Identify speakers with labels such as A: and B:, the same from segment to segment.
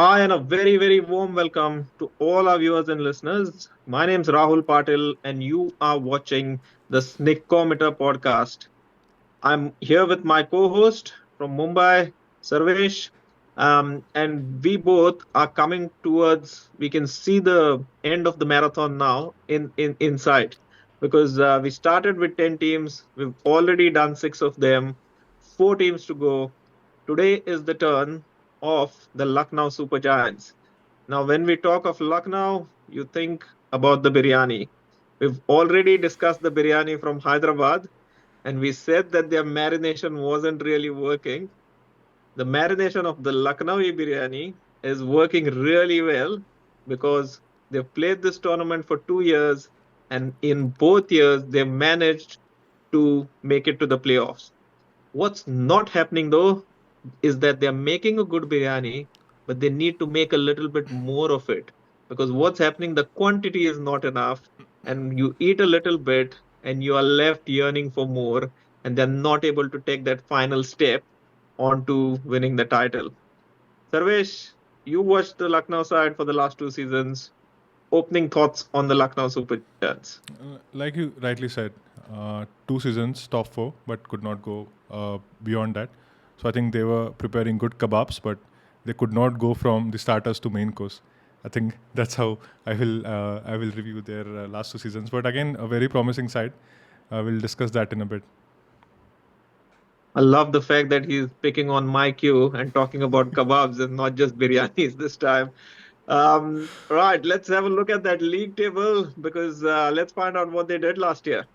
A: Hi, and a very, very warm welcome to all our viewers and listeners. My name is Rahul Patil, and you are watching the Snickometer podcast. I'm here with my co host from Mumbai, Sarvesh, and we both are coming towards, we can see the end of the marathon now in sight because we started with 10 teams, we've already done six of them, four teams to go. Today is the turn of the Lucknow Super Giants. Now, when we talk of Lucknow, you think about the biryani. We've already discussed the biryani from Hyderabad, and we said that their marination wasn't really working. The marination of the Lucknowi biryani is working really well because they've played this tournament for 2 years, and in both years, they managed to make it to the playoffs. What's not happening though is that they're making a good biryani, but they need to make a little bit more of it because what's happening, the quantity is not enough, and you eat a little bit and you are left yearning for more, and they're not able to take that final step onto winning the title. Sarvesh, you watched the Lucknow side for the last two seasons. Opening thoughts on the Lucknow Super Giants.
B: Like you rightly said, two seasons, top four, but could not go beyond that. So I think they were preparing good kebabs, but they could not go from the starters to main course. I think that's how I will review their last two seasons. But again, a very promising side. We'll discuss that in a bit.
A: I love the fact that he's picking on my cue and talking about kebabs and not just biryanis this time. Right, let's have a look at that league table because let's find out what they did last year.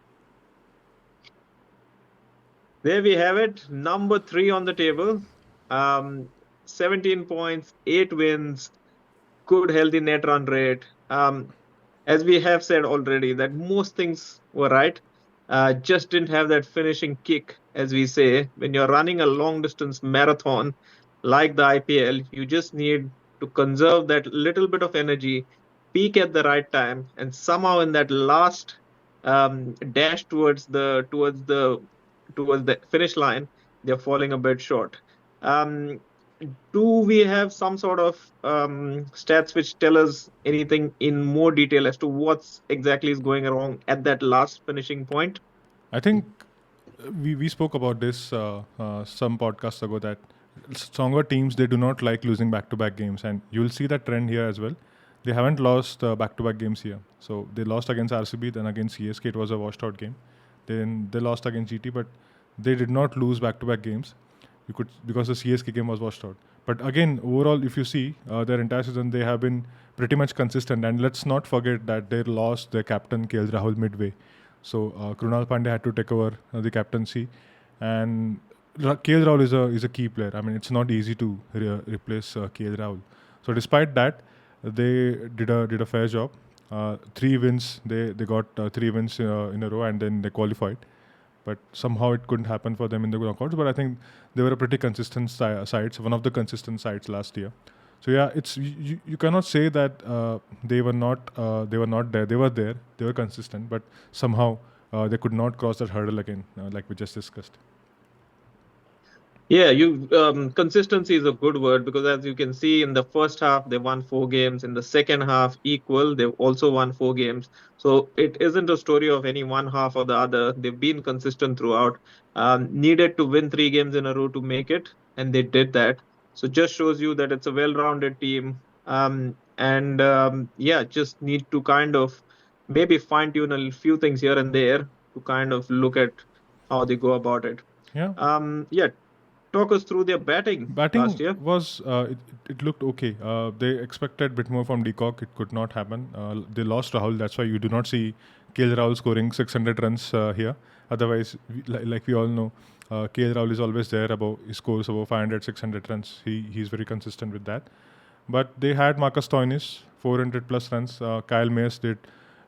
A: There we have it, number three on the table. Um, 17 points, 8 wins, good healthy net run rate. As we have said already, that most things were right. Just didn't have that finishing kick, as we say. When you're running a long distance marathon like the IPL, you just need to conserve that little bit of energy, peak at the right time, and somehow in that last dash towards the finish line, they're falling a bit short. Um, do we have some sort of stats which tell us anything in more detail as to what's exactly is going wrong at that last finishing point?
B: I think we spoke about this some podcasts ago that stronger teams they do not like losing back-to-back games, and you'll see that trend here as well. They haven't lost back-to-back games here, so they lost against RCB, then against CSK it was a washed-out game. Then they lost against GT, but they did not lose back-to-back games. You could because the CSK game was washed out. But again, overall, if you see their entire season, they have been pretty much consistent. And let's not forget that they lost their captain KL Rahul midway. So Krunal Pandey had to take over the captaincy, and KL Rahul is a key player. I mean, it's not easy to replace KL Rahul. So despite that, they did a fair job. 3 wins. They got 3 wins in a row, and then they qualified. But somehow it couldn't happen for them in the knockouts. But I think they were a pretty consistent sides, one of the consistent sides last year. So yeah, it's you cannot say that they were not there. They were there. They were consistent, but somehow they could not cross that hurdle again, like we just discussed.
A: Yeah, you consistency is a good word because as you can see in the first half they won four games, in the second half equal they've also won four games. So it isn't a story of any one half or the other. They've been consistent throughout. Needed to win three games in a row to make it, and they did that. So just shows you that it's a well-rounded team. And yeah, just need to kind of maybe fine-tune a few things here and there to kind of look at how they go about it.
B: Yeah,
A: Yeah, talk us through their batting last
B: batting
A: year.
B: was it looked okay. They expected a bit more from Decock. It could not happen. They lost Rahul. That's why you do not see KL Rahul scoring 600 runs here. Otherwise, like we all know, KL Rahul is always there. He scores above 500, 600 runs. He's very consistent with that. But they had Marcus Stoinis, 400 plus runs. Kyle Mayers did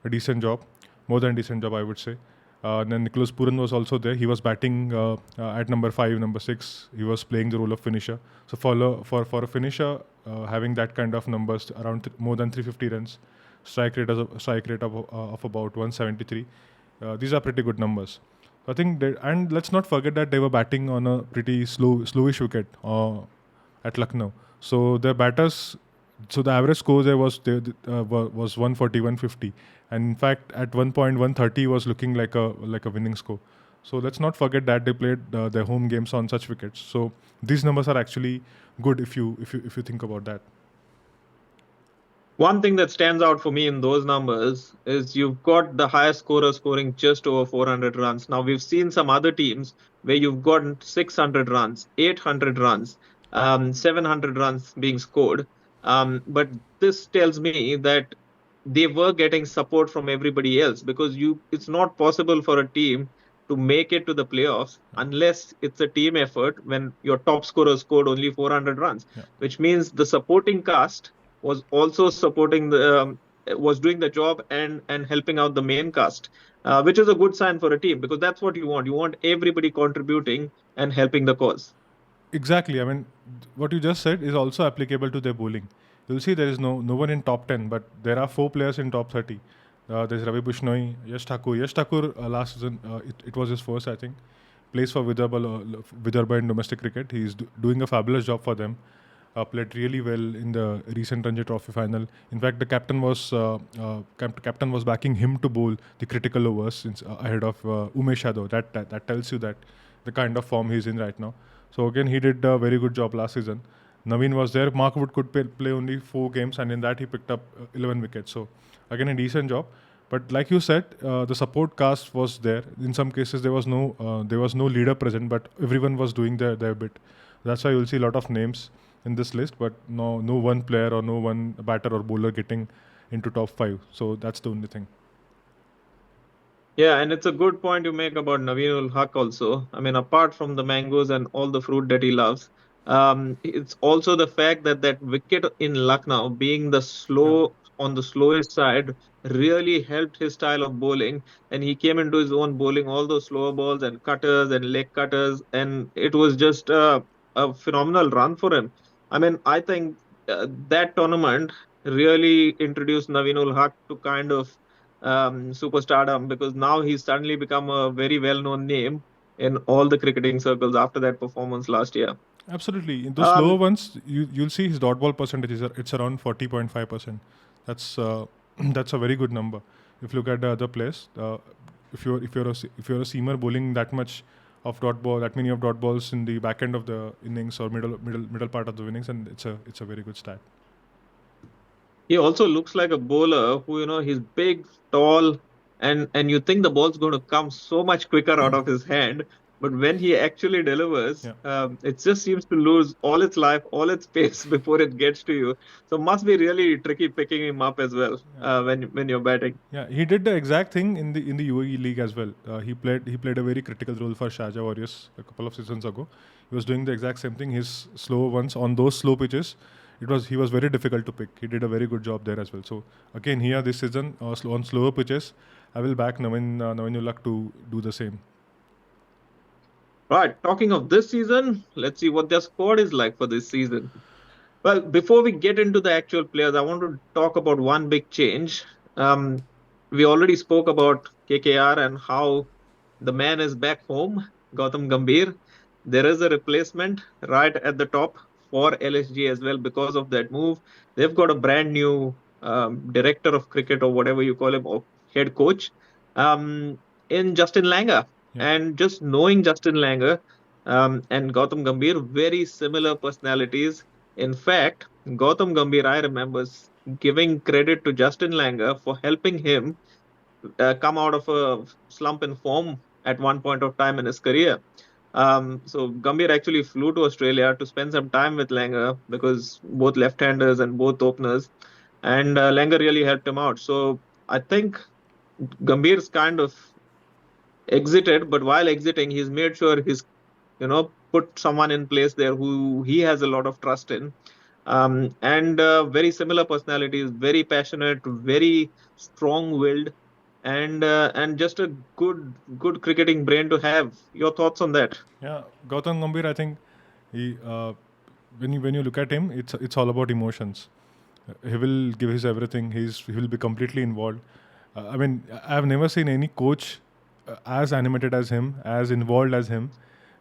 B: a decent job, more than decent job, I would say. Then Nicholas Puran was also there. He was batting at number 5, number 6. He was playing the role of finisher. So for a finisher, having that kind of numbers around more than 350 runs, strike rate of about 173. These are pretty good numbers. I think and let's not forget that they were batting on a pretty slowish wicket at Lucknow. So their batters So the average score there was 140, 150, and in fact at one point 130 was looking like a winning score. So let's not forget that they played their home games on such wickets. So these numbers are actually good if you think about that.
A: One thing that stands out for me in those numbers is you've got the highest scorer scoring just over 400 runs. Now, we've seen some other teams where you've got 600 runs, 800 runs, 700 runs being scored. But this tells me that they were getting support from everybody else because it's not possible for a team to make it to the playoffs unless it's a team effort when your top scorer scored only 400 runs,
B: Yeah.
A: which means the supporting cast was also supporting the was doing the job and helping out the main cast, which is a good sign for a team because that's what you want. You want everybody contributing and helping the cause.
B: Exactly. I mean, what you just said is also applicable to their bowling. You'll see there is no one in top 10, but there are four players in top 30. There's Ravi Bishnoi, Yash Thakur. Yash Thakur last season it was his first, I think. Plays for Vidarbha in domestic cricket. He's doing a fabulous job for them. Played really well in the recent Ranji Trophy final. In fact, the captain was backing him to bowl the critical overs since ahead of Umesh Yadav. That tells you that the kind of form he's in right now. So again, he did a very good job last season. Naveen was there. Mark Wood could play only 4 games, and in that he picked up 11 wickets. So again, a decent job. But like you said, the support cast was there. In some cases, there was no leader present, but everyone was doing their bit. That's why you'll see a lot of names in this list, but no one player or no one batter or bowler getting into top five. So that's the only thing.
A: Yeah, and it's a good point you make about Naveenul Haq also. I mean, apart from the mangoes and all the fruit that he loves, it's also the fact that that wicket in Lucknow, being the
B: Yeah.
A: slow on the slowest side, really helped his style of bowling. And he came into his own bowling all those slower balls and cutters and leg cutters, and it was just a phenomenal run for him. I mean, I think that tournament really introduced Naveenul Haq to kind of superstardom because now he's suddenly become a very well-known name in all the cricketing circles after that performance last year.
B: Absolutely. In those lower
A: Um,
B: ones, you'll see his dot ball percentage it's around 40.5%. That's that's a very good number. If you look at the other players, if you're a seamer bowling that much of dot ball, that many of dot balls in the back end of the innings or middle part of the innings, and it's a very good stat.
A: he also looks like a bowler who, he's big, tall, and you think the ball's going to come so much quicker out of his hand. But when he actually delivers,
B: Yeah.
A: it just seems to lose all its life, all its pace before it gets to you. So must be really tricky picking him up as well
B: Yeah.
A: when you're batting.
B: Yeah, he did the exact thing in the UAE league as well. He played a very critical role for Sharjah Warriors a couple of seasons ago. He was doing the exact same thing. His slow ones on those slow pitches, he was very difficult to pick. He did a very good job there as well. So again, here this season on slower pitches, I will back Navin Ulak to do the same.
A: Right. Talking of this season, let's see what their squad is like for this season. Well, before we get into the actual players, I want to talk about one big change. Um, we already spoke about KKR and how the man is back home, Gautam Gambhir. There is a replacement right at the top for LSG as well because of that move. They've got a brand new director of cricket or whatever you call him, or head coach, um, in Justin Langer.
B: Yeah.
A: And just knowing Justin Langer and Gautam Gambhir, very similar personalities. In fact, Gautam Gambhir, I remember giving credit to Justin Langer for helping him come out of a slump in form at one point of time in his career. So Gambhir actually flew to Australia to spend some time with Langer because both left-handers and both openers, and Langer really helped him out. So I think Gambhir's kind of exited, but while exiting, he's made sure he's put someone in place there who he has a lot of trust in, and very similar personalities, very passionate, very strong-willed, and just a good cricketing brain to have. Your thoughts on that?
B: Yeah, Gautam Gambhir, I think he when you look at him, it's all about emotions. He will give his everything. He will be completely involved. I mean, I've never seen any coach as animated as him, as involved as him.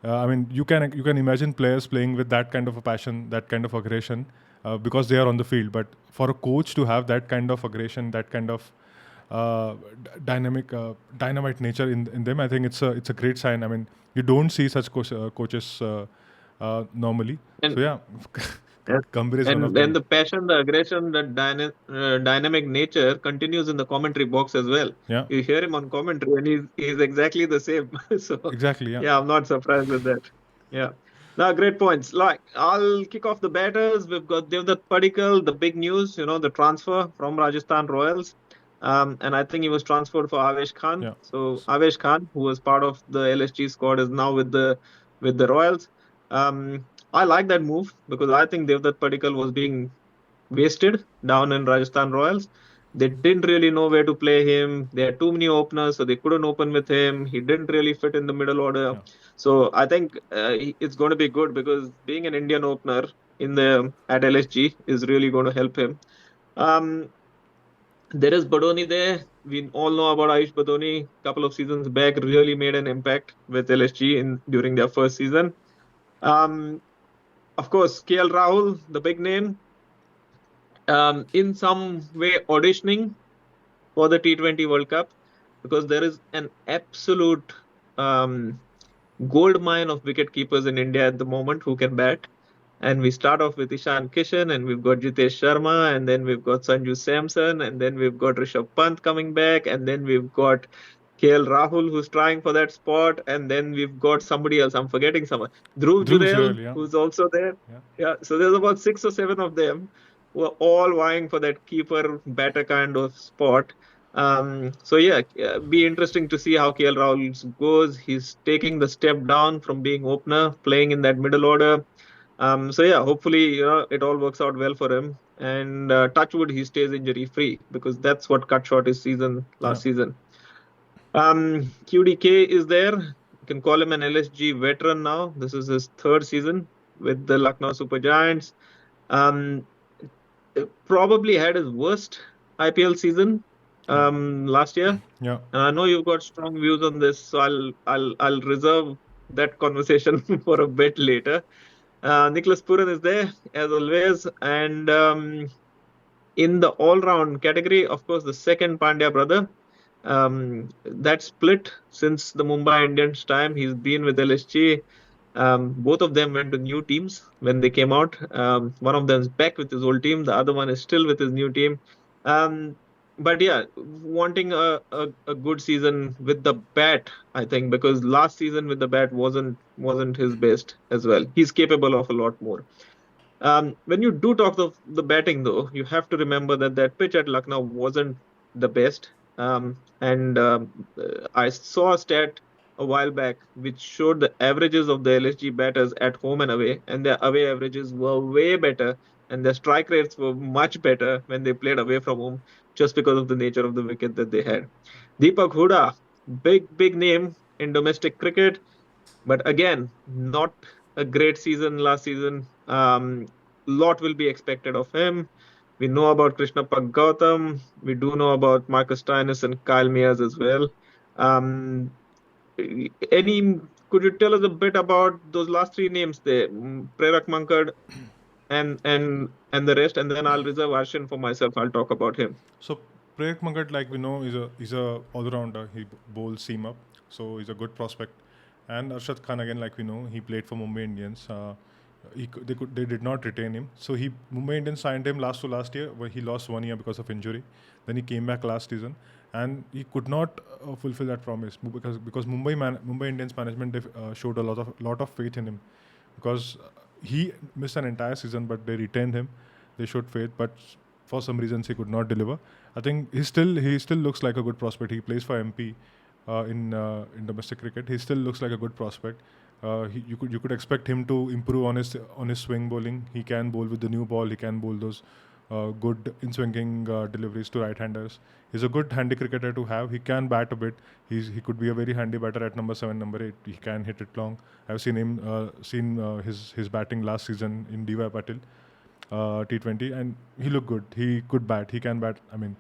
B: I mean, you can imagine players playing with that kind of a passion, that kind of aggression. because they are on the field. But for a coach to have that kind of aggression, that kind of dynamite nature in them, I think it's a great sign. I mean, you don't see such coaches normally. So
A: And
B: yeah,
A: and
B: Gambhir is one of
A: and
B: them.
A: the passion, the aggression, the dynamic nature continues in the commentary box as well.
B: Yeah,
A: You hear him on commentary, and he's exactly the same. So
B: exactly. Yeah,
A: yeah, I'm not surprised with that. Yeah. Now, great points. Like, I'll kick off the batters. We've got Devdutt Padikkal, the big news, the transfer from Rajasthan Royals. And I think he was transferred for Avesh Khan.
B: yeah.
A: So Avesh Khan, who was part of the LSG squad, is now with the Royals. I like that move because I think Devdutt Padikkal was being wasted down in Rajasthan Royals. They didn't really know where to play him. They had too many openers, so they couldn't open with him. He didn't really fit in the middle order.
B: Yeah.
A: So I think it's going to be good because being an Indian opener in the at LSG is really going to help him. Um, there is Badoni there. We all know about Ayush Badoni. Couple of seasons back, really made an impact with LSG in during their first season. Um, of course, KL Rahul, the big name, in some way auditioning for the T20 World Cup because there is an absolute um, gold mine of wicket keepers in India at the moment who can bat. And we start off with Ishan Kishan, and we've got Jitesh Sharma, and then we've got Sanju Samson, and then we've got Rishabh Pant coming back, and then we've got KL Rahul who's trying for that spot, and then we've got somebody else. I'm forgetting someone. Dhruv
B: Dhruv
A: Jurel,
B: Jurel, yeah,
A: who's also there.
B: yeah,
A: Yeah, so there's about 6 or 7 of them who are all vying for that keeper batter kind of spot. So yeah, be interesting to see how KL Rahul goes. He's taking the step down from being opener, playing in that middle order. So yeah, hopefully it all works out well for him. And touchwood, he stays injury free because that's what cut short his season
B: yeah.
A: last season. QDK is there. You can call him an LSG veteran now. This is his third season with the Lucknow Super Giants. Um, Probably had his worst IPL season
B: Yeah,
A: last year.
B: yeah.
A: And I know you've got strong views on this, so I'll reserve that conversation for a bit later. Nicholas Puran is there as always, and in the all-round category, of course, the second Pandya brother. That split since the Mumbai Indians time. He's been with LSG. Both of them went to new teams when they came out. One of them is back with his old team. The other one is still with his new team. Um, but yeah, wanting a good season with the bat, I think, because last season with the bat wasn't his best as well. He's capable of a lot more. When you do talk of the batting, though, you have to remember that that pitch at Lucknow wasn't the best. And I saw a stat a while back which showed the averages of the LSG batters at home and away, and their away averages were way better, and their strike rates were much better when they played away from home, just because of the nature of the wicket that they had. Deepak Huda, big name in domestic cricket, but again, not a great season last season. Lot will be expected of him. We know about Krishna Gautam. We do know about Marcus Stoinis and Kyle Mears as well. Um, any Could you tell us a bit about those last three names there, Prerak Mankad and the rest, and then I'll reserve Arshin for myself. I'll talk about him.
B: So Prayak Magat, like we know, is a all rounder. He bowls seam up, so he's a good prospect. And Arshad Khan again, like we know, he played for Mumbai Indians. They did not retain him, so he Mumbai Indians signed him last to last year, where he lost 1 year because of injury. Then he came back last season, and he could not fulfill that promise because Mumbai Indians management showed a lot of faith in him because he missed an entire season, but they retained him. They showed faith, but for some reasons he could not deliver. I think he still looks like a good prospect. He plays for MP in domestic cricket. He still looks like a good prospect. You could expect him to improve on his swing bowling. He can bowl with the new ball. He can bowl those good in swinging deliveries to right-handers. He's a good handy cricketer to have. He can bat a bit. He could be a very handy batter at number 7, number 8. He can hit it long. I've seen his batting last season in DY Patil T20, and he looked good. He could bat. He can bat. I mean,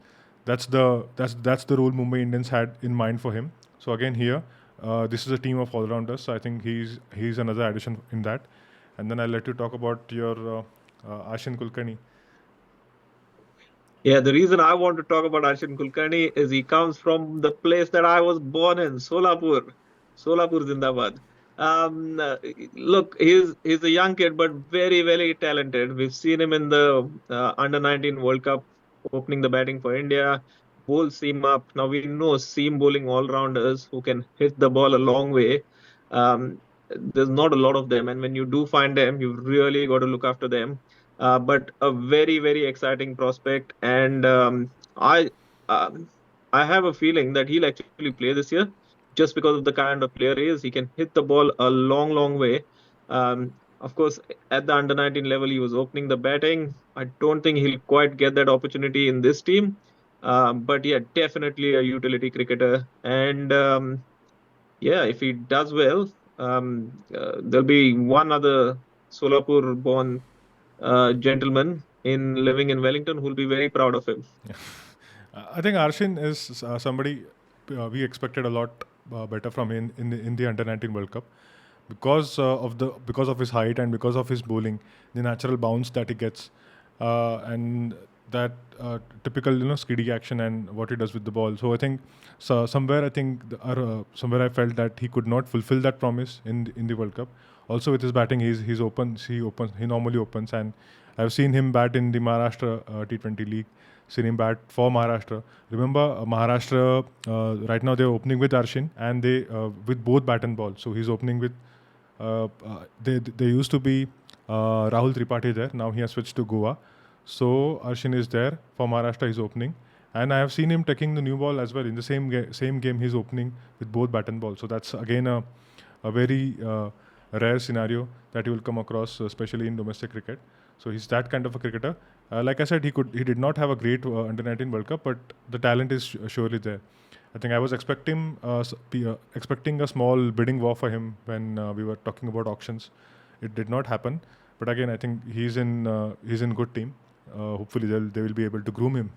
B: that's the role Mumbai Indians had in mind for him. So again here, this is a team of all rounders. So I think he's another addition in that. And then I'll let you talk about your Ashin Kulkarni.
A: Yeah, the reason I want to talk about Arshin Kulkarni is he comes from the place that I was born in, Solapur. Solapur, Zindabad. Look, he's a young kid, but very, very talented. We've seen him in the Under 19 World Cup opening the batting for India, bowl seam up. Now we know seam bowling all rounders who can hit the ball a long way. There's not a lot of them, and when you do find them, you've really got to look after them. But a very, very exciting prospect, and um, I have a feeling that he'll actually play this year, just because of the kind of player he is. He can hit the ball a long, long way. Of course, at the under 19 level, he was opening the batting. I don't think he'll quite get that opportunity in this team. But yeah, definitely a utility cricketer. And yeah, if he does well, there'll be one other Solapur born gentleman in living in Wellington who'll be very proud of him.
B: I think Arshin is somebody we expected a lot better from him in the Under 19 World Cup because of his height and because of his bowling, the natural bounce that he gets, and that typical skiddy action and what he does with the ball. So I think somewhere I think somewhere I felt that he could not fulfill that promise in the World Cup. Also with his batting, he normally opens, and I've seen him bat in the Maharashtra T20 league, seen him bat for Maharashtra. Remember, Maharashtra right now they're opening with Arshin and they with both bat and ball. So he's opening with they used to be Rahul Tripathi there. Now he has switched to Goa. So Arshin is there for Maharashtra. He's opening, and I have seen him taking the new ball as well in the same game. He's opening with both bat and ball. So that's again a very rare scenario that you will come across, especially in domestic cricket. So he's that kind of a cricketer. Like I said, he did not have a great under 19 World Cup, but the talent is surely there. I think I was expecting a small bidding war for him when we were talking about auctions. It did not happen, but again, I think he's in good team. Hopefully, they will be able to groom him.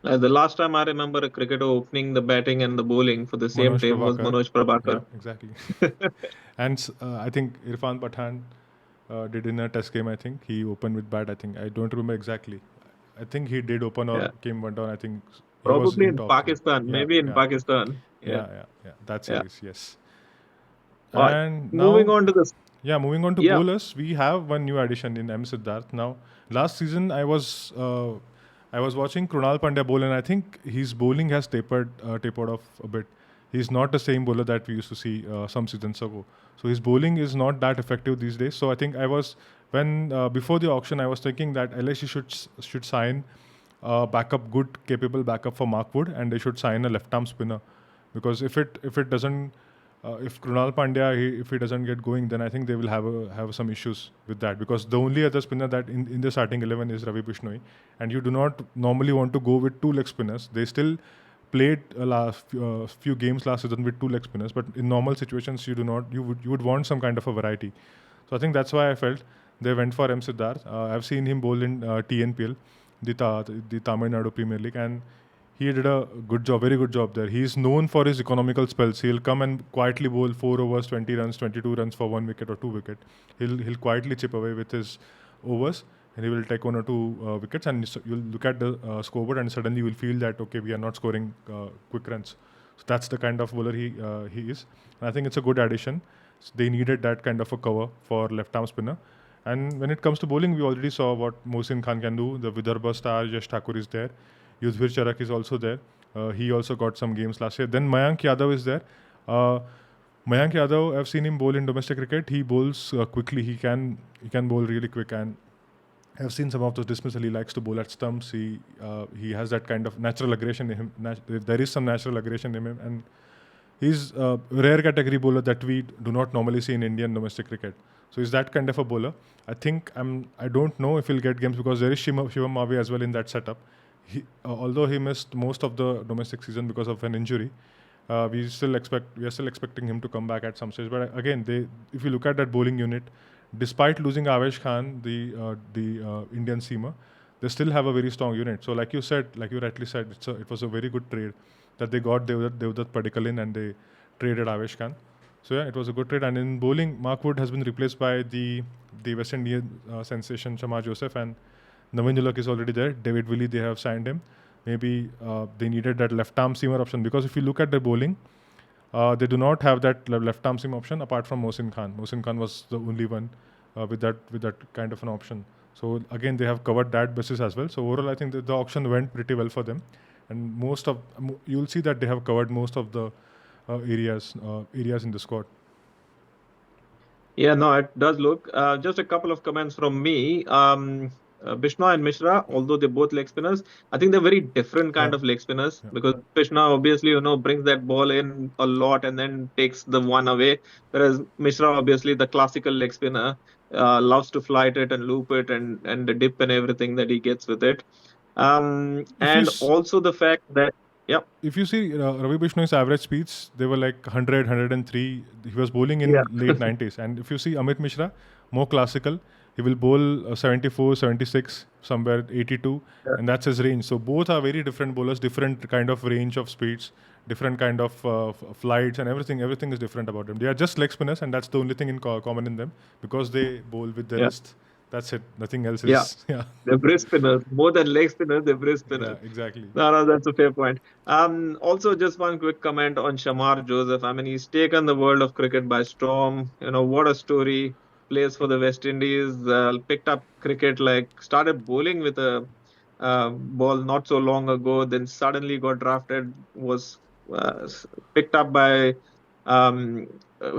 A: The last time I remember a cricketer opening the batting and the bowling for the same
B: Manoj
A: team was
B: Prabhakar,
A: Manoj
B: yeah,
A: Prabhakar.
B: exactly. And I think Irfan Pathan did in a test game. I think he opened with bat. I think I don't remember exactly. I think he did open or
A: Yeah,
B: came one down. I think he was
A: probably
B: in
A: in
B: top three.
A: Pakistan,
B: Yeah,
A: maybe in
B: yeah,
A: Pakistan. Yeah,
B: yeah. That
A: yeah.
B: series, yes.
A: All right,
B: And
A: moving
B: now,
A: on to this.
B: yeah, moving on to
A: Yeah,
B: bowlers, we have one new addition in M. Siddharth. Now, last season I was watching Krunal Pandya bowl, and I think his bowling has tapered off a bit. He's not the same bowler that we used to see some seasons ago. So his bowling is not that effective these days. So I think I was when before the auction, I was thinking that LSG should sign good capable backup for Mark Wood, and they should sign a left arm spinner, because if it doesn't if Krunal Pandya if he doesn't get going, then I think they will have some issues with that, because the only other spinner that in the starting 11 is Ravi Bishnoi, and you do not normally want to go with two leg spinners. They still played few games last season with two leg spinners, but in normal situations you would want some kind of a variety. So I think that's why I felt they went for M. Siddharth. I've seen him bowl in TNPL, the Tamil Nadu Premier League, and he did a good job, very good job there. He's known for his economical spells. He'll come and quietly bowl 4 overs, 20 runs, 22 runs for 1 wicket or 2 wicket. He'll quietly chip away with his overs, and he will take 1 or 2 wickets. And so you'll look at the scoreboard, and suddenly you will feel that okay, we are not scoring quick runs. So that's the kind of bowler he is. And I think it's a good addition. So they needed that kind of a cover for left arm spinner. And when it comes to bowling, we already saw what Mohsin Khan can do. The Vidarbha star Yash Thakur is there. Yudhvir Charak is also there. He also got some games last year. Then Mayank Yadav is there. Uh, Mayank Yadav, I've seen him bowl in domestic cricket. He bowls quickly. He can bowl really quick, and I've seen some of those dismissal. He likes to bowl at stumps. He has that kind of natural aggression in him. There is some natural aggression in him, and he's a rare category bowler that we do not normally see in Indian domestic cricket. So he's that kind of a bowler. I don't know if he'll get games because there is Shivam Mavi as well in that setup. Although he missed most of the domestic season because of an injury, we are still expecting him to come back at some stage. But again, if you look at that bowling unit, despite losing Avesh Khan, the Indian seamer, they still have a very strong unit. So like you rightly said, it was a very good trade that they got Devdutt Padikkal in, and they traded Avesh Khan. So yeah, it was a good trade. And in bowling, Mark Wood has been replaced by the West Indian sensation Shamar Joseph, and Navin Ulak is already there. David Willey, they have signed him. Maybe they needed that left arm seamer option, because if you look at their bowling, they do not have that left arm seam option apart from Mohsin Khan. Mohsin Khan was the only one with that kind of an option. So again, they have covered that basis as well. So overall, I think the auction went pretty well for them, and you'll see that they have covered most of the areas in the squad.
A: Yeah, no, it does look. Just a couple of comments from me. Bishnoy and Mishra, although they're both leg spinners, I think they're very different
B: Yeah,
A: kind of leg spinners
B: yeah.
A: because Bishnoy obviously, brings that ball in a lot and then takes the one away. Whereas Mishra, obviously, the classical leg spinner, loves to flight it and loop it and the dip and everything that he gets with it.
B: If you
A: And
B: s-
A: also the fact that, yeah,
B: if you see Ravi Bishnoi's average speeds, they were like 100, 103. He was bowling
A: yeah,
B: in late 90s. And if you see Amit Mishra, more classical, he will bowl 74, 76, somewhere 82, and that's his range. So both are very different bowlers, different kind of range of speeds, different kind of flights, and everything. Everything is different about them. They are just leg spinners, and that's the only thing in common in them, because they bowl with their
A: yeah,
B: wrist. That's it. Nothing else
A: yeah.
B: is. Yeah,
A: They're wrist spinners. More than leg spinners, they're wrist
B: yeah,
A: spinners.
B: exactly.
A: No, no, that's a fair point. Also, just one quick comment on Shamar Joseph. I mean, he's taken the world of cricket by storm. What a story. Plays for the West Indies, picked up cricket, like started bowling with a ball not so long ago, then suddenly got drafted, was picked up by um,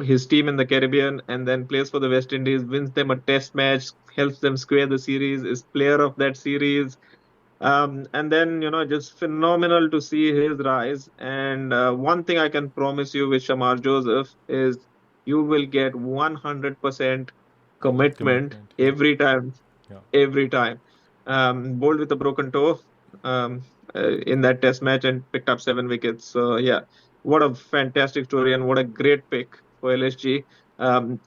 A: his team in the Caribbean, and then plays for the West Indies, wins them a test match, helps them square the series, is player of that series, and then, just phenomenal to see his rise. And one thing I can promise you with Shamar Joseph is you will get 100% commitment
B: Commitment. Yeah, yeah.
A: every time. Bowled with a broken toe um, in that test match and picked up 7 wickets. So, yeah, what a fantastic story and what a great pick for LSG.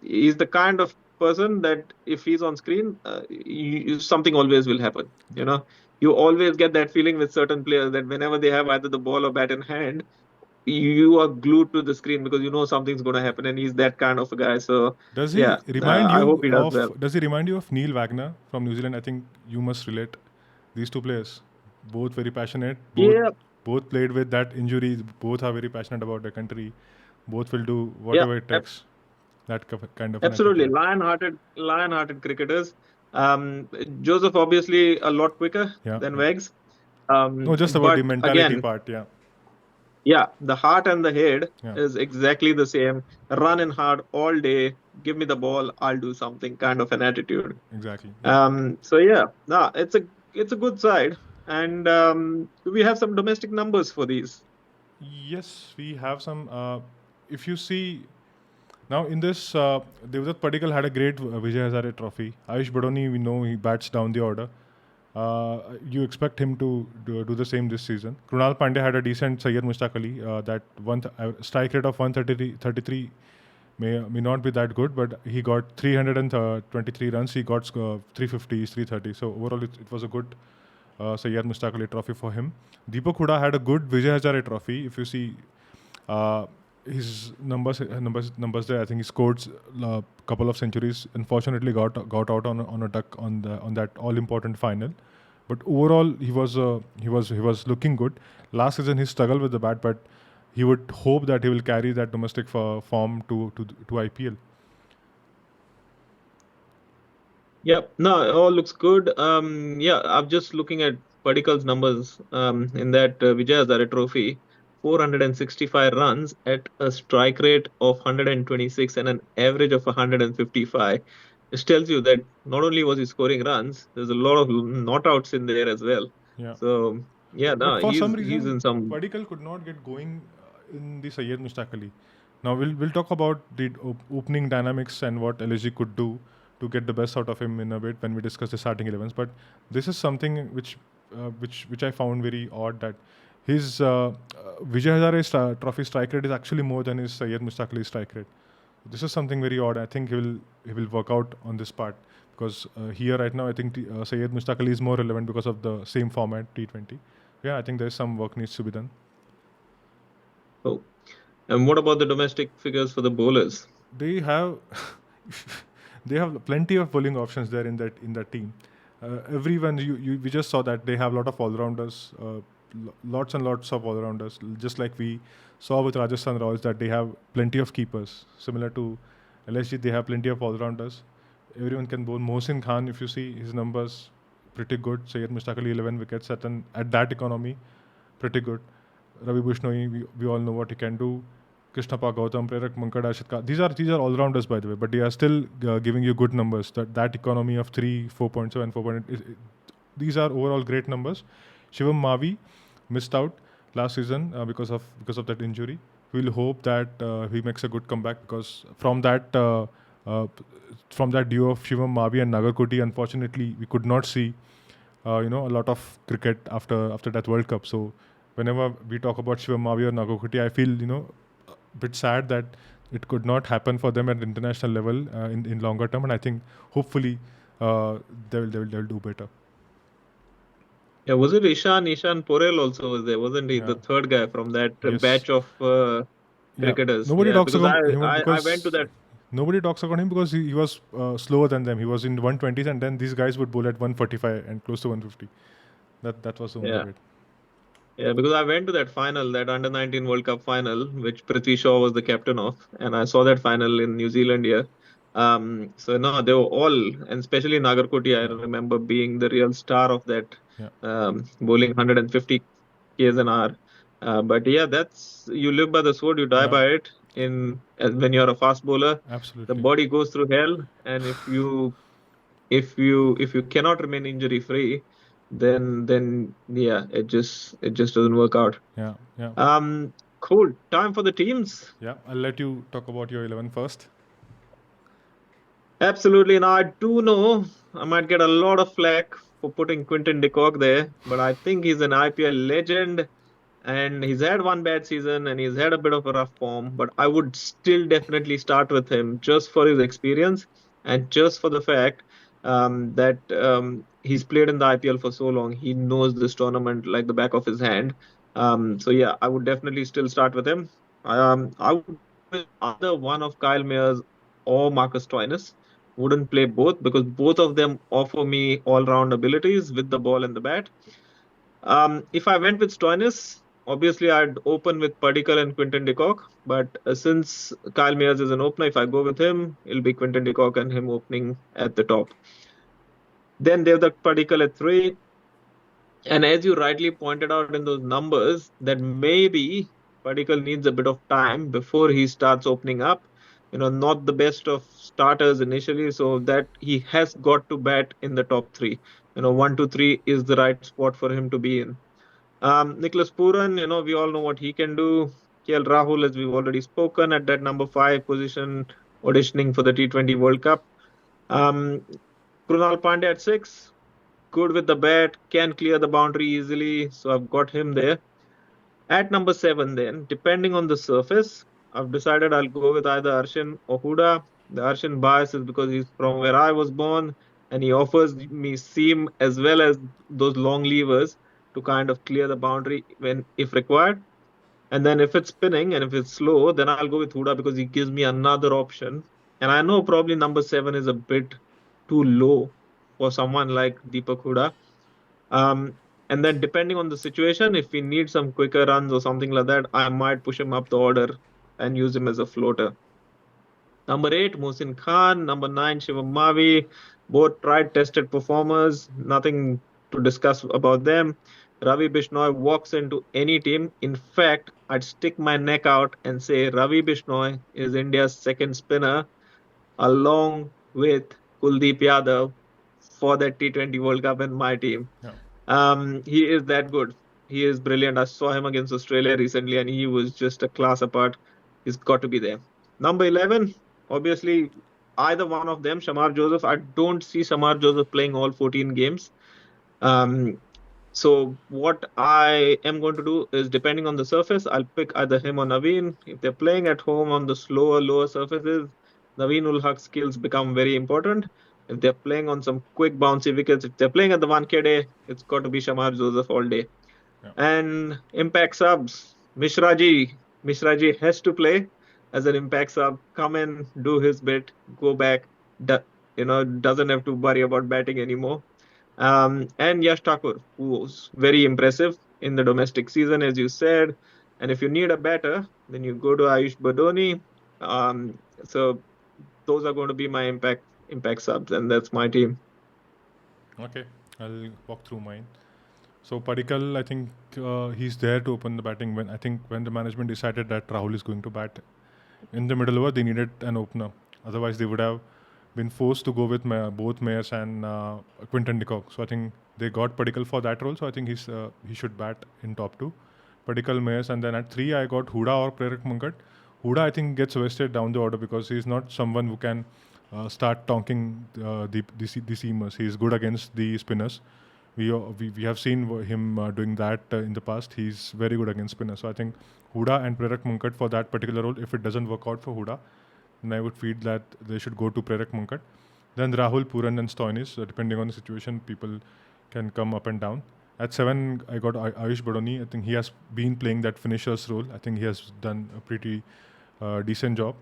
A: He's the kind of person that if he's on screen, something always will happen. You always get that feeling with certain players that whenever they have either the ball or bat in hand, you are glued to the screen because you know something's going to happen, and he's that kind of a guy. So,
B: Does
A: yeah,
B: he remind
A: I hope
B: you
A: he does
B: of
A: well.
B: Does he remind you of Neil Wagner from New Zealand? I think you must relate. These two players, both very passionate,
A: Yeah,
B: both played with that injury. Both are very passionate about their country. Both will do
A: yeah,
B: whatever it takes. That kind of an
A: absolutely.
B: attitude.
A: Lion-hearted cricketers. Joseph obviously a lot quicker
B: Yeah,
A: than
B: yeah.
A: Wags.
B: No, just about the
A: But
B: mentality
A: again,
B: part. Yeah,
A: yeah, the heart and the head
B: yeah,
A: is exactly the same. Running hard all day, give me the ball, I'll do something kind of an attitude.
B: exactly. Yeah.
A: So yeah, no, it's a good side. And do we have some domestic numbers for these?
B: Yes, we have some. If you see now in this, Devdutt Padikkal had a great Vijay Hazare Trophy. Ayush Badoni, we know he bats down the order. You expect him to do the same this season. Krunal Pandey had a decent Syed Mushtaq Ali. That strike rate of 133 may not be that good, but he got 323 runs. He got 350s, 330. So overall, it was a good Syed Mushtaq Ali trophy for him. Deepak Huda had a good Vijay Hazare trophy. If you see uh, his numbers there, I think he scored a couple of centuries. Unfortunately, got out on a duck on that all important final. But overall, he was looking good. Last season, he struggled with the bat, but he would hope that he will carry that domestic form to IPL.
A: Yeah, no, it all looks good. Yeah, I'm just looking at Padikkal's numbers in that Vijay Hazare Trophy. 465 runs at a strike rate of 126 and an average of 155. This tells you that not only was he scoring runs, there's a lot of not outs in there as well.
B: Yeah.
A: So yeah,
B: But
A: no,
B: for some
A: he's
B: reason,
A: in some.
B: Padikkal could not get going in the Syed Mushtaq Ali. Now we'll talk about the opening dynamics and what LSG could do to get the best out of him in a bit when we discuss the starting 11s. But this is something which I found very odd, that his Vijay Hazare Trophy strike rate is actually more than his Syed Mushtaq Ali strike rate. This is something very odd. I think he will work out on this part, because here right now I think Syed Mushtaq Ali is more relevant because of the same format T20. Yeah, I think there's some work needs to be done.
A: Oh. And what about the domestic figures for the bowlers?
B: They have they have plenty of bowling options there in that team. Everyone we just saw that they have a lot of all rounders, lots and lots of all rounders. Just like we saw with Rajasthan Royals that they have plenty of keepers. Similar to LSG, they have plenty of all rounders. Everyone can bowl. Mohsin Khan, if you see his numbers, pretty good. Sayyid Mushtaq Ali 11 wickets at that economy, pretty good. Ravi Bishnoi, we all know what he can do. Krishnappa Gautam, Prerak Mankad, Ashit Khan. These are all rounders, by the way, but they are still giving you good numbers. That economy of 3, 4.7, 4.8, these are overall great numbers. Shivam Mavi missed out last season because of that injury. We'll hope that he makes a good comeback because uh, from that duo of Shivam Mavi and Nagarkoti, unfortunately, we could not see a lot of cricket after that World Cup. So whenever we talk about Shivam Mavi or Nagarkoti, I feel a bit sad that it could not happen for them at international level in longer term. And I think hopefully they'll do better.
A: Yeah, was it Ishan Porel also was there, wasn't he?
B: Yeah.
A: The third guy from that
B: Yes.
A: batch of
B: Yeah.
A: cricketers.
B: Nobody
A: Yeah,
B: talks
A: because
B: about him
A: I went to
B: because
A: that.
B: nobody talks about him because he was slower than them. He was in 120s, and then these guys would bowl at 145 and close to 150. That was the only
A: Yeah.
B: way.
A: Yeah, because I went to that final, that under 19 World Cup final, which Prithvi Shaw was the captain of, and I saw that final in New Zealand here. So no, they were all, and especially Nagarkoti, I
B: Yeah.
A: remember being the real star of that,
B: Yeah.
A: bowling 150 k's an hour. But yeah, that's you live by the sword, you die
B: Yeah.
A: by it. When you're a fast bowler, the
B: Absolutely.
A: body goes through hell, and if you cannot remain injury free, then yeah, it just doesn't work out.
B: Yeah. Yeah.
A: um cool, time for the teams.
B: Yeah. I'll let you talk about your 11 first.
A: Absolutely. Now I do know I might get a lot of flack for putting Quinton de Kock there, but I think he's an IPL legend, and he's had one bad season and he's had a bit of a rough form, but I would still definitely start with him just for his experience and just for the fact that he's played in the IPL for so long. He knows this tournament like the back of his hand. So yeah, I would definitely still start with him. I would go with either one of Kyle Mayers or Marcus Stoinis. Wouldn't play both because both of them offer me all-round abilities with the ball and the bat. If I went with Stoinis, obviously I'd open with Padikkal and Quinton de Kock. But since Kyle Mayers is an opener, if I go with him, it'll be Quinton de Kock and him opening at the top. Then Devdutt Padikkal at three. And as you rightly pointed out in those numbers, that maybe Padikkal needs a bit of time before he starts opening up. Not the best of starters initially, so that he has got to bat in the top three. One, two, three is the right spot for him to be in. Nicholas Puran, we all know what he can do. KL Rahul, as we've already spoken, at that number five position, auditioning for the T20 World Cup. Um, Krunal Pandya at six, good with the bat, can clear the boundary easily, so I've got him there. At number seven, then, depending on the surface, I've decided I'll go with either Arshin or Huda. The Arshin bias is because he's from where I was born, and he offers me seam as well as those long levers to kind of clear the boundary when if required. And then if it's spinning and if it's slow, then I'll go with Huda because he gives me another option. And I know probably number seven is a bit too low for someone like Deepak Huda. Um, and then depending on the situation, if we need some quicker runs or something like that, I might push him up the order and use him as a floater. Number eight, Mohsin Khan. Number nine, Shivam Mavi. Both tried, tested performers. Nothing to discuss about them. Ravi Bishnoi walks into any team. In fact, I'd stick my neck out and say Ravi Bishnoi is India's second spinner, along with Kuldeep Yadav for that T20 World Cup in my team.
B: Yeah.
A: He is that good. He is brilliant. I saw him against Australia recently, and he was just a class apart. He's got to be there. Number 11, obviously, either one of them, Shamar Joseph. I don't see Shamar Joseph playing all 14 games. Um, so what I am going to do is, depending on the surface, I'll pick either him or Naveen. If they're playing at home on the slower, lower surfaces, Naveen ul Haq's skills become very important. If they're playing on some quick, bouncy wickets, if they're playing at the 1K day, it's got to be Shamar Joseph all day.
B: Yeah.
A: And impact subs, Mishra ji. Mishraji has to play as an impact sub, come in, do his bit, go back. Do, doesn't have to worry about batting anymore. And Yash Thakur, who was very impressive in the domestic season, as you said. And if you need a batter, then you go to Ayush Badoni. So those are going to be my impact subs, and that's my team.
B: Okay, I'll walk through mine. So Padikkal, I think he's there to open the batting. When the management decided that Rahul is going to bat in the middle over, they needed an opener. Otherwise, they would have been forced to go with both Mayers and Quinton de Kock. So I think they got Padikkal for that role. So I think he should bat in top two. Padikkal, Mayers, and then at three I got Huda or Prerak Mangat. Huda I think gets wasted down the order because he's not someone who can start tonking the seamers. He's good against the spinners. We have seen him doing that in the past. He's very good against spinners. So I think Huda and Prerak Munkat for that particular role. If it doesn't work out for Huda, then I would feel that they should go to Prerak Munkat. Then Rahul, Puran, and Stoinis. Depending on the situation, people can come up and down. At seven, I got Ayush Badoni. I think he has been playing that finisher's role. I think he has done a pretty decent job.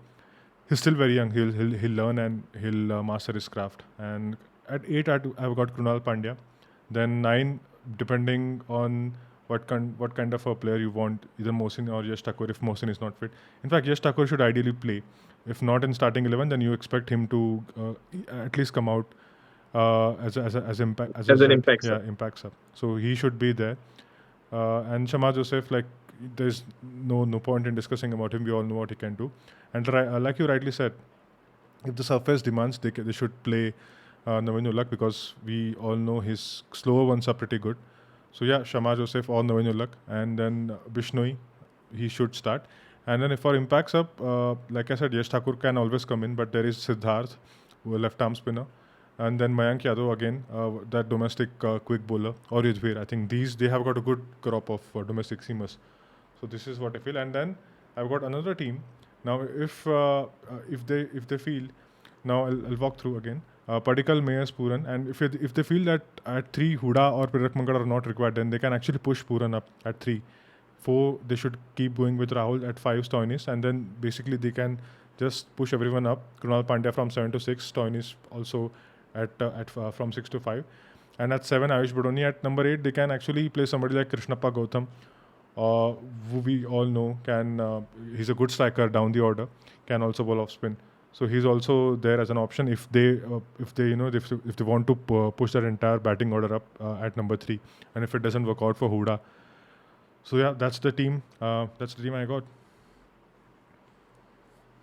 B: He's still very young. He'll learn and he'll master his craft. And at eight, I've got Krunal Pandya. Then nine, depending on what kind of a player you want, either Mohsin or Yash Thakur. If Mohsin is not fit, in fact, Yash Thakur should ideally play. If not in starting 11, then you expect him to at least come out as impact as a
A: As an
B: sub.
A: impact
B: Yeah,
A: sub.
B: impact sub. So he should be there. And Shama Joseph, like there's no point in discussing about him. We all know what he can do. And like you rightly said, if the surface demands, they should play Navin Ulak because we all know his slower ones are pretty good. So yeah, Shama Joseph or Navin Ulak, and then Bishnoi, he should start. And then if for impacts up, like I said, Yash Thakur can always come in, but there is Siddharth, who a left arm spinner, and then Mayank Yadav again, that domestic quick bowler, or Yudhvir. I think they have got a good crop of domestic seamers. So this is what I feel. And then I've got another team. Now, if they feel, now I'll walk through again. Padikal, Mayers, Puran, and if they feel that at three Huda or Pirak Mangal are not required, then they can actually push Puran up at three. Four, they should keep going with Rahul at five, Stoinis, and then basically they can just push everyone up. Krunal Pandya from 7 to 6, Stoinis also at from 6 to 5, and at seven, Ayush Badoni. At number eight, they can actually play somebody like Krishnappa Gautam, who we all know he's a good striker down the order, can also bowl off spin. So he's also there as an option if they want to push their entire batting order up at number three, and if it doesn't work out for Huda. So yeah, that's the team. That's the team I got.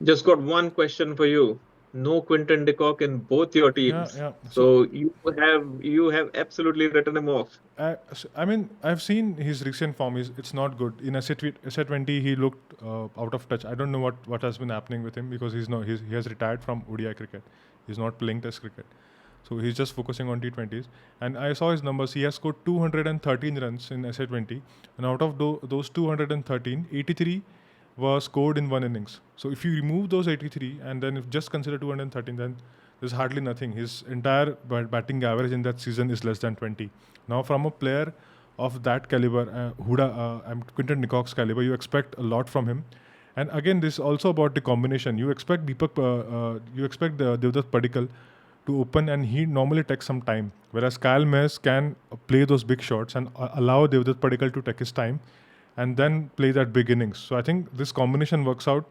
A: Just got one question for you. No Quinton de Kock in both your
B: Yeah,
A: teams.
B: yeah. So
A: So you have absolutely written him off.
B: I mean, I've seen his recent form. It's not good. In SA20, he looked out of touch. I don't know what has been happening with him because he has retired from ODI cricket. He's not playing Test cricket. So he's just focusing on T20s. And I saw his numbers. He has scored 213 runs in SA20. And out of those 213, 83 were scored in one innings. So if you remove those 83 and then if just consider 213, then there's hardly nothing. His entire batting average in that season is less than 20. Now, from a player of that caliber, Quinton de Kock's caliber, you expect a lot from him. And again, this is also about the combination. You expect the Devdutt Padikkal to open, and he normally takes some time. Whereas Kyle Mayers can play those big shots and allow Devdutt Padikkal to take his time, and then play that big innings. So I think this combination works out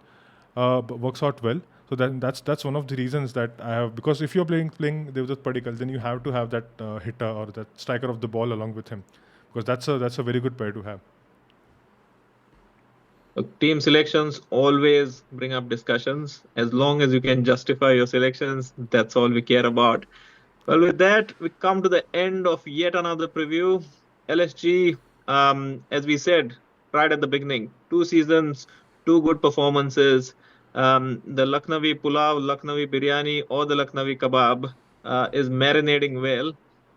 B: well. So that's one of the reasons that I have, because if you're playing Devdutt Padikkal, then you have to have that hitter or that striker of the ball along with him, because that's a very good pair to have.
A: Team selections always bring up discussions. As long as you can justify your selections, that's all we care about. Well, with that, we come to the end of yet another preview. LSG, as we said right at the beginning, 2 seasons, 2 good performances. The Lucknowi Pulao, Lucknowi Biryani, or the Lucknowi Kebab is marinating well.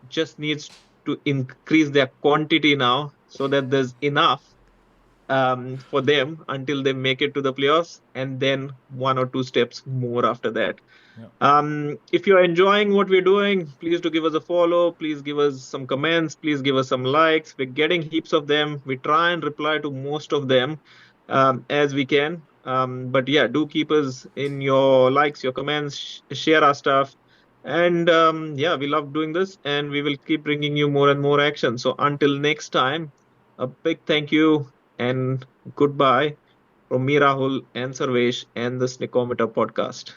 A: Just needs to increase their quantity now so that there's enough for them until they make it to the playoffs, and then 1 or 2 steps more after that.
B: Yeah.
A: If you're enjoying what we're doing, please do give us a follow. Please give us some comments. Please give us some likes. We're getting heaps of them. We try and reply to most of them. as we can. But yeah, do keep us in your likes, your comments, share our stuff. And yeah, we love doing this and we will keep bringing you more and more action. So until next time, a big thank you and goodbye from me, Rahul, and Sarvesh, and the Sneakometer podcast.